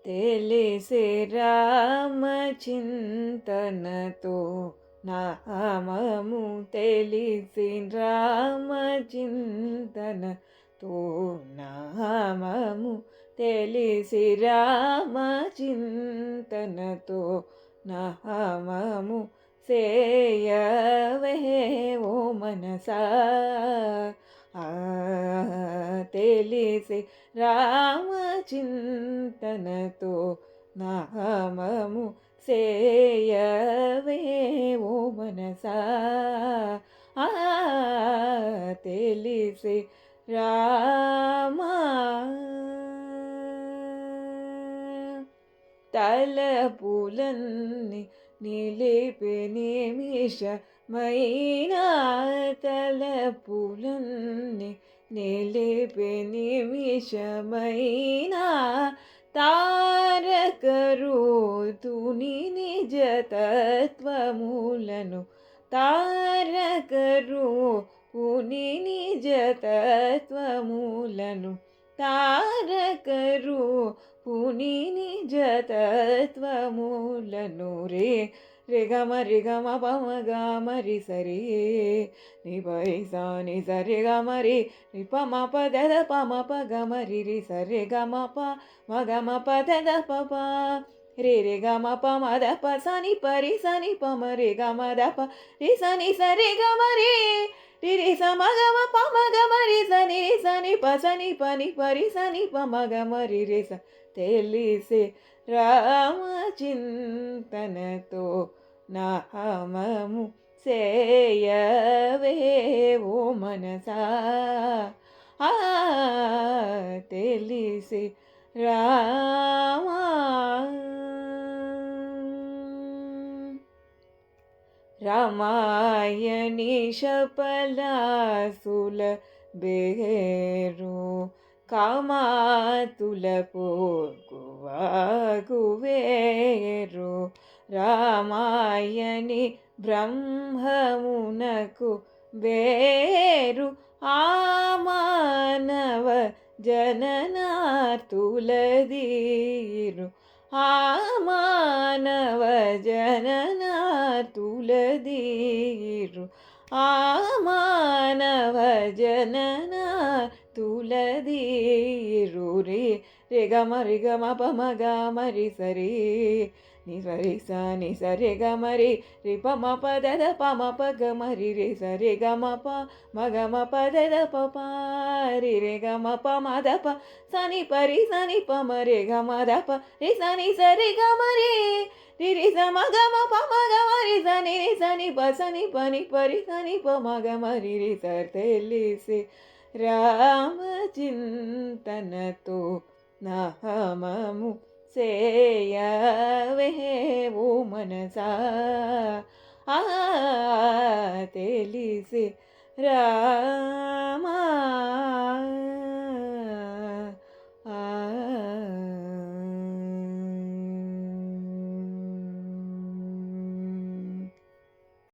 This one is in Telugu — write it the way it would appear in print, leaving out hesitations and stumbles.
తెలిసి రామచింతనతో నామము తెలిసి రామచింతనతో నామము తెలిసి రామచింతనతో నామము సేయవే ఓ మనసా తెలిసి రామచింతనతో నామము సేయవే ఓ మనసా తెలిసి రామా తలపులన్నీ నిలిపి నిమిషమైనా తలపులన్నీ నిలిపి నిమిషమైనా తారకరుతుని నిజతత్వములను తారకరుని నిజతత్వములను తారకరుని నిజతత్వములను రే గమ పమ గమరి సరి ని పైసా ని సరి గమరి ని పమ పద పమ ప గమరి రి సరి గమ ప మగమ పద ప రే గమ ప మద ప సని పరి సని పమ రే గమ ద ప రి సని సరి గమరి రి స మగమ ప మగమరి సని సని ప సని పని పరి సని ప మగమరి రి స తెలిసి రామచింతనతో నామము సేయవే ఓ మనసా తెలిసి రామా రామాయణి శపలాసుల బేరు కామాతుల పోగువేరు రామాయణి బ్రహ్మమునకు వేరు ఆ మానవ జననార్తులదీరు ఆ మానవ జననార్తులదీరు ఆ మానవ జననార్తులదీరు రే గమ పమ గమరి సరి ని సరి స ని సరి గమరి రి పమ పద పమ ప గమరి రి సరి గమ ప మగమ పద ప రి రే గమ ప మద ప సని పరి సని పమ రే గమ ద ప రి సని సరి గమరి రి స మగమ ప మగమరి సని రి సని ప సని పని పరి సని ప మగమరి రి సర్ తెలిసి రామచింతనతో నామము సేయవే ఓ మనసా తెలిసి రామా